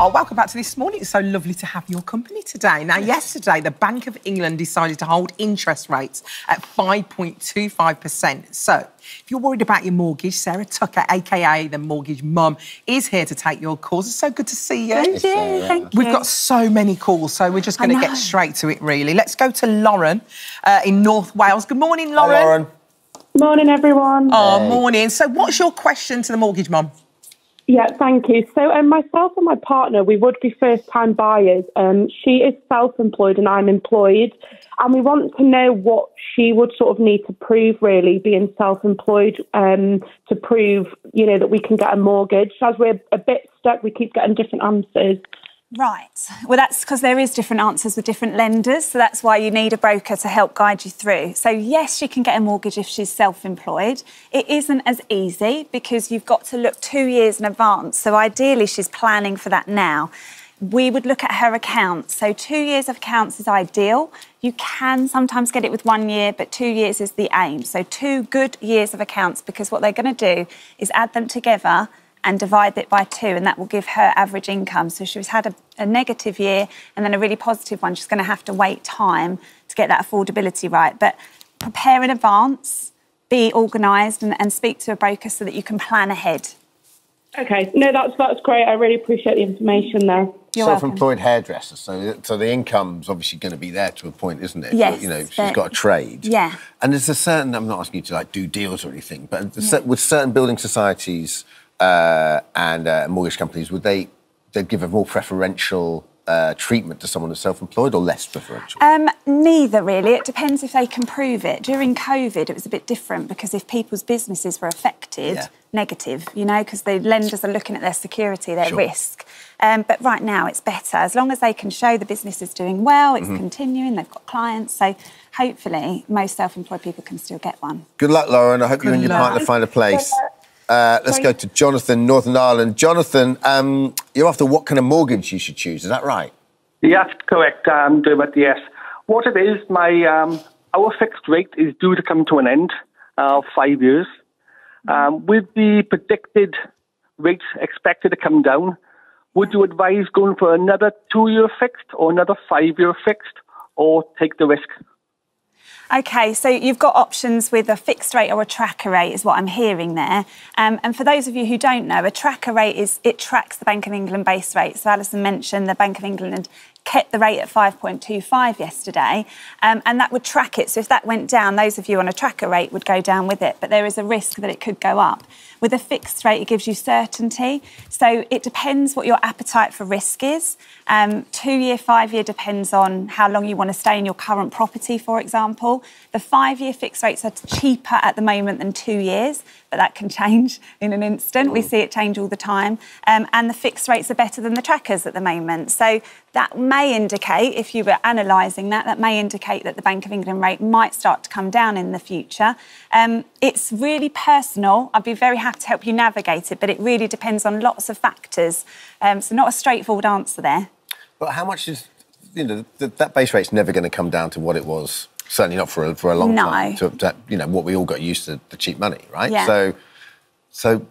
Oh, welcome back to This Morning. It's so lovely to have your company today. Now, yesterday, the Bank of England decided to hold interest rates at 5.25%. So, if you're worried about your mortgage, Sarah Tucker, a.k.a. the Mortgage Mum, is here to take your calls. It's so good to see you. Thank you. Thank you. We've got so many calls, so we're just going to get straight to it, really. Let's go to Lauren in North Wales. Good morning, Lauren. Hi, Lauren. Morning, everyone. Oh, morning. So what's your question to the Mortgage Mum? Yeah, thank you. So myself and my partner, we would be first-time buyers. She is self-employed and I'm employed. And we want to know what she would sort of need to prove, really, being self-employed, to prove, you know, that we can get a mortgage. As we're a bit stuck, we keep getting different answers. Right. Well, that's because there is different answers with different lenders, so that's why you need a broker to help guide you through. So, yes, she can get a mortgage if she's self-employed. It isn't as easy because you've got to look 2 years in advance. So, ideally, she's planning for that now. We would look at her accounts. So 2 years of accounts is ideal. You can sometimes get it with 1 year, but 2 years is the aim. So 2 good years of accounts, because what they're going to do is add them together and divide it by 2, and that will give her average income. So she's had a negative year and then a really positive one. She's going to have to wait time to get that affordability right. But prepare in advance, be organised and speak to a broker so that you can plan ahead. OK, no, that's great. I really appreciate the information there. Self-employed hairdresser, so the income's obviously going to be there to a point, isn't it? Yes. But, you know, she's got a trade. Yeah. And there's a certain, I'm not asking you to, like, do deals or anything, but with certain building societies and mortgage companies, would they give a more preferential treatment to someone who's self-employed or less preferential? Neither, really. It depends if they can prove it. During COVID, it was a bit different because if people's businesses were affected, negative, you know, because the lenders are looking at their security, their risk. But right now, it's better. As long as they can show the business is doing well, it's continuing, they've got clients. So hopefully, most self-employed people can still get one. Good luck, Lauren. I hope you and your partner find a place. Let's go to Jonathan, Northern Ireland. Jonathan, you're after what kind of mortgage you should choose, is that right? Yes, correct, Dermot, yes. What it is, our fixed rate is due to come to an end of 5 years. With the predicted rate expected to come down, would you advise going for another 2-year fixed or another 5-year fixed, or take the risk? OK, so you've got options with a fixed rate or a tracker rate is what I'm hearing there. And for those of you who don't know, a tracker rate it tracks the Bank of England base rate. So Alison mentioned the Bank of England kept the rate at 5.25 yesterday, and that would track it. So if that went down, those of you on a tracker rate would go down with it, but there is a risk that it could go up. With a fixed rate, it gives you certainty. So it depends what your appetite for risk is. 2-year, 5-year depends on how long you want to stay in your current property, for example. The 5-year fixed rates are cheaper at the moment than 2 years, but that can change in an instant. We see it change all the time. And the fixed rates are better than the trackers at the moment. So that may indicate, if you were analysing that, that may indicate that the Bank of England rate might start to come down in the future. It's really personal. I'd be very happy to help you navigate it, but it really depends on lots of factors. So not a straightforward answer there. But how much is, you know, that base rate's never going to come down to what it was, certainly not for a long time, to, you know, what we all got used to, the cheap money, right? Yeah. So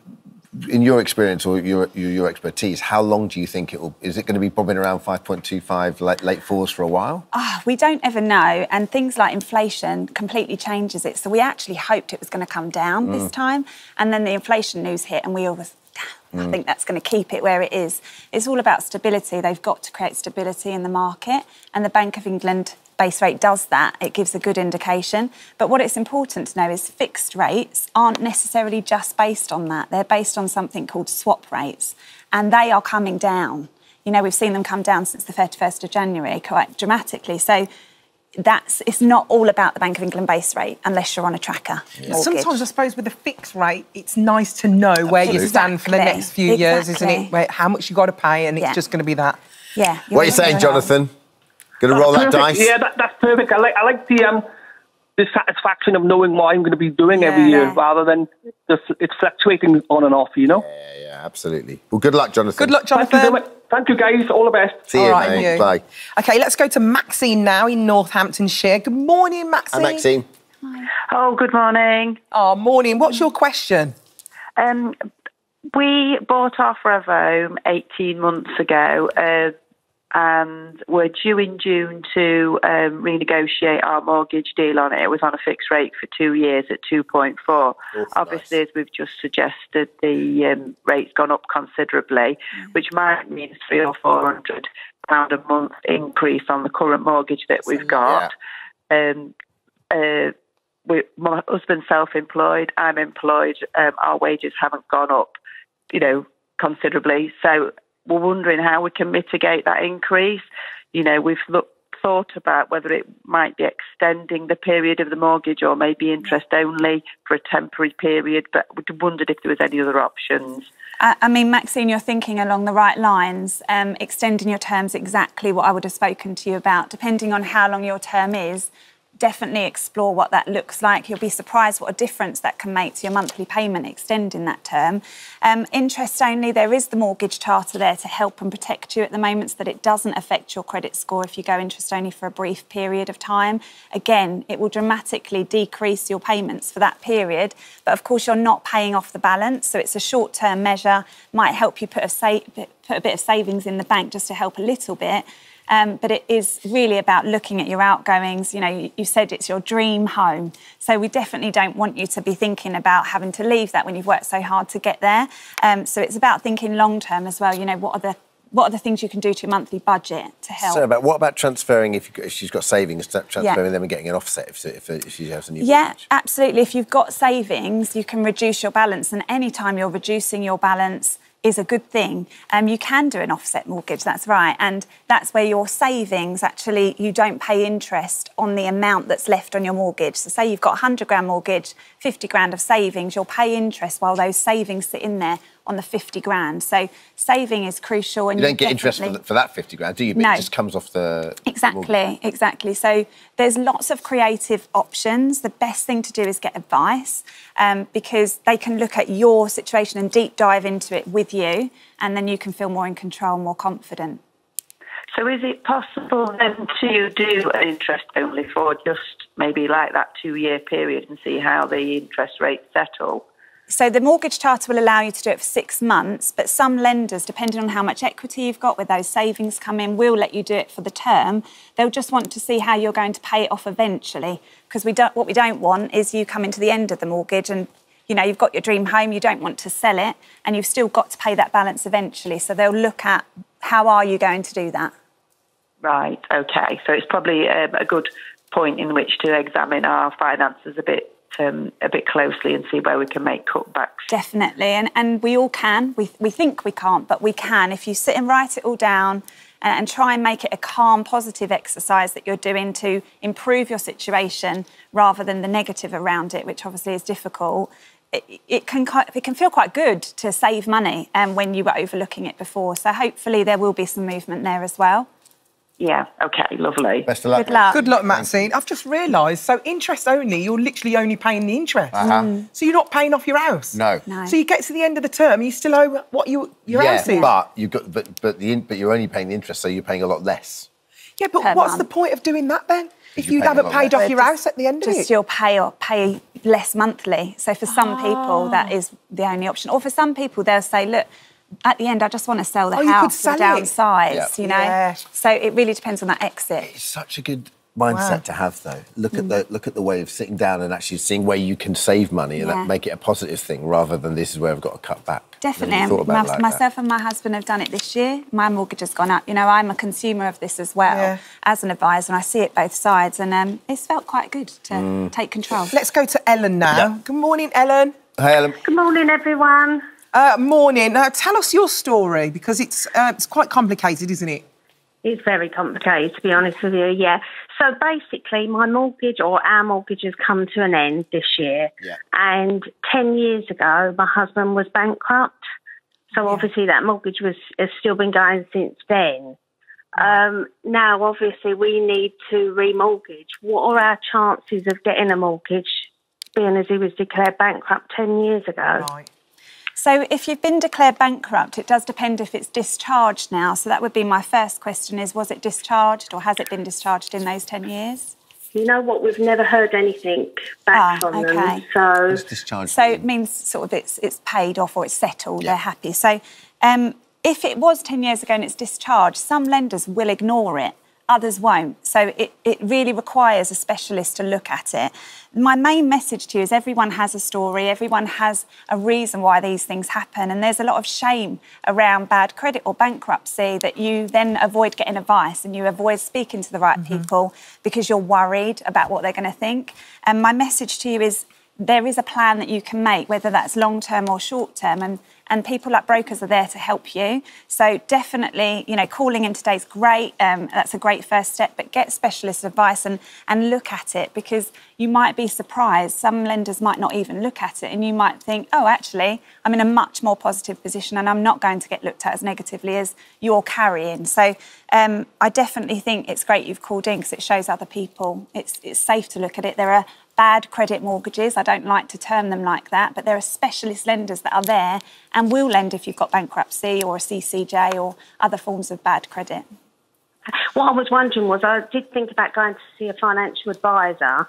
in your experience or your expertise, how long do you think is it going to be bobbing around 5.25 late fours for a while? We don't ever know, and things like inflation completely changes it. So we actually hoped it was going to come down this time, and then the inflation news hit and we all was, I think that's going to keep it where it is. It's all about stability. They've got to create stability in the market, and the Bank of England base rate does that. It gives a good indication. But what it's important to know is fixed rates aren't necessarily just based on that. They're based on something called swap rates, and they are coming down. You know, we've seen them come down since the 31st of January quite dramatically. So it's not all about the Bank of England base rate unless you're on a tracker. Sometimes, I suppose, with a fixed rate, it's nice to know where you stand for the next few years, isn't it? How much you've got to pay, and it's just going to be that. Yeah. What are you saying, Jonathan? Going to roll that dice? Yeah, that's perfect. I like the satisfaction of knowing what I'm going to be doing every year, rather than just it's fluctuating on and off, you know? Yeah, absolutely. Well, good luck, Jonathan. Good luck, Jonathan. Thank you, guys. All the best. See you, mate. Bye. OK, let's go to Maxine now in Northamptonshire. Good morning, Maxine. Hi, Maxine. Oh, good morning. Oh, morning. What's your question? We bought our forever home 18 months ago, and we're due in June to renegotiate our mortgage deal on it. It was on a fixed rate for 2 years at 2.4. Obviously, nice. As we've just suggested, the rate's gone up considerably, which might mean £300 or £400 a month increase on the current mortgage that we've got. Yeah. My husband's self-employed, I'm employed, our wages haven't gone up, considerably. So we're wondering how we can mitigate that increase. We've thought about whether it might be extending the period of the mortgage or maybe interest only for a temporary period, but we wondered if there was any other options. I mean, Maxine, you're thinking along the right lines. Extending your terms exactly what I would have spoken to you about, depending on how long your term is. Definitely explore what that looks like. You'll be surprised what a difference that can make to your monthly payment extending that term. Interest only, there is the mortgage charter there to help and protect you at the moment so that it doesn't affect your credit score if you go interest only for a brief period of time. Again, it will dramatically decrease your payments for that period, but of course you're not paying off the balance, so it's a short-term measure, might help you put a bit of savings in the bank just to help a little bit. But it is really about looking at your outgoings. You said it's your dream home. So we definitely don't want you to be thinking about having to leave that when you've worked so hard to get there. So it's about thinking long-term as well. What are the things you can do to your monthly budget to help? So what about transferring, if she's got savings, transferring them and getting an offset if she has a new mortgage? Yeah, absolutely. If you've got savings, you can reduce your balance. And any time you're reducing your balance is a good thing. You can do an offset mortgage, that's right. And that's where your savings, actually, you don't pay interest on the amount that's left on your mortgage. So say you've got a 100 grand mortgage, 50 grand of savings, you'll pay interest while those savings sit in there on the 50 grand. So saving is crucial. And you don't get interest for that 50 grand, do you? But no. It just comes off the Exactly. So there's lots of creative options. The best thing to do is get advice because they can look at your situation and deep dive into it with you, and then you can feel more in control, more confident. So is it possible then to do an interest only for just maybe like that 2-year period and see how the interest rates settle? So the mortgage charter will allow you to do it for 6 months, but some lenders, depending on how much equity you've got, where those savings come in, will let you do it for the term. They'll just want to see how you're going to pay it off eventually, because what we don't want is you coming to the end of the mortgage and you've got your dream home, you don't want to sell it, and you've still got to pay that balance eventually. So they'll look at how are you going to do that. Right, OK. So it's probably a good point in which to examine our finances a bit closely and see where we can make cutbacks. Definitely, and we all can. We think we can't, but we can. If you sit and write it all down and try and make it a calm, positive exercise that you're doing to improve your situation rather than the negative around it, which obviously is difficult, it can feel quite good to save money when you were overlooking it before. So hopefully there will be some movement there as well. Yeah, OK, lovely. Best of luck. Good luck. Good luck, Maxine. I've just realised, so interest only, you're literally only paying the interest. So you're not paying off your house? No. So you get to the end of the term and you still owe what your house is? But you're only paying the interest, so you're paying a lot less. Yeah, but what's the point of doing that then? If you haven't paid off your house at the end of it? You'll pay less monthly. So for some people, that is the only option. Or for some people, they'll say, look, at the end, I just want to sell the house or downsize, Yeah. So it really depends on that exit. It's such a good mindset to have, though. Look at the way of sitting down and actually seeing where you can save money and make it a positive thing rather than this is where I've got to cut back. Definitely. Myself and my husband have done it this year. My mortgage has gone up. I'm a consumer of this as well as an advisor, and I see it both sides, and it's felt quite good to take control. Let's go to Ellen now. Yeah. Good morning, Ellen. Hi, Ellen. Good morning, everyone. Morning. Now, tell us your story, because it's quite complicated, isn't it? It's very complicated, to be honest with you, yeah. So basically, my mortgage, or our mortgage, has come to an end this year. Yeah. And 10 years ago, my husband was bankrupt. So obviously that mortgage has still been going since then. Now, obviously, we need to remortgage. What are our chances of getting a mortgage, being as he was declared bankrupt 10 years ago? Right. So if you've been declared bankrupt, it does depend if it's discharged now. So that would be my first question is, was it discharged or has it been discharged in those 10 years? You know what? We've never heard anything back from them. So It's discharged. So it means sort of it's paid off or it's settled. Yeah. They're happy. So if it was 10 years ago and it's discharged, some lenders will ignore it. Others won't. So it really requires a specialist to look at it. My main message to you is everyone has a story, everyone has a reason why these things happen, and there's a lot of shame around bad credit or bankruptcy that you then avoid getting advice and you avoid speaking to the right people because you're worried about what they're going to think. And my message to you is there is a plan that you can make, whether that's long-term or short-term, and people like brokers are there to help you. So definitely, you know, calling in today is great. That's a great first step, but get specialist advice and look at it, because you might be surprised. Some lenders might not even look at it and you might think, oh, actually, I'm in a much more positive position and I'm not going to get looked at as negatively as you're carrying. So I definitely think it's great you've called in because it shows other people it's safe to look at it. There are bad credit mortgages. I don't like to term them like that, but there are specialist lenders that are there and will lend if you've got bankruptcy or a CCJ or other forms of bad credit. what I was wondering was, I did think about going to see a financial advisor,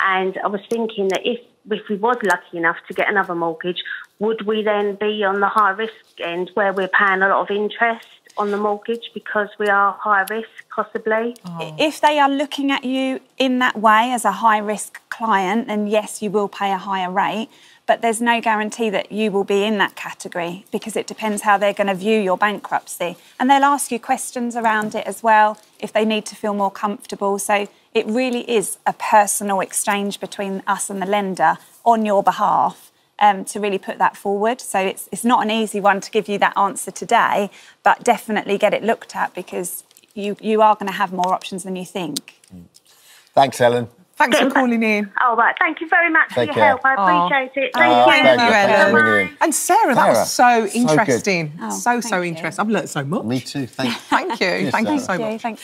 and I was thinking that if we was lucky enough to get another mortgage, would we then be on the high risk end where we're paying a lot of interest on the mortgage because we are high risk, possibly? If they are looking at you in that way as a high risk client, then yes, you will pay a higher rate, but there's no guarantee that you will be in that category because it depends how they're going to view your bankruptcy. And they'll ask you questions around it as well if they need to feel more comfortable. So it really is a personal exchange between us and the lender on your behalf. To really put that forward. So it's not an easy one to give you that answer today, but definitely get it looked at because you are going to have more options than you think. Thanks, Ellen. Thanks for calling in. All right, thank you very much for your help. I appreciate it. Thank you, Ellen. Ellen. And Sarah, that was so interesting. Oh, so interesting. I've learnt so much. Me too. Thank you. Thank you so much. Thank you.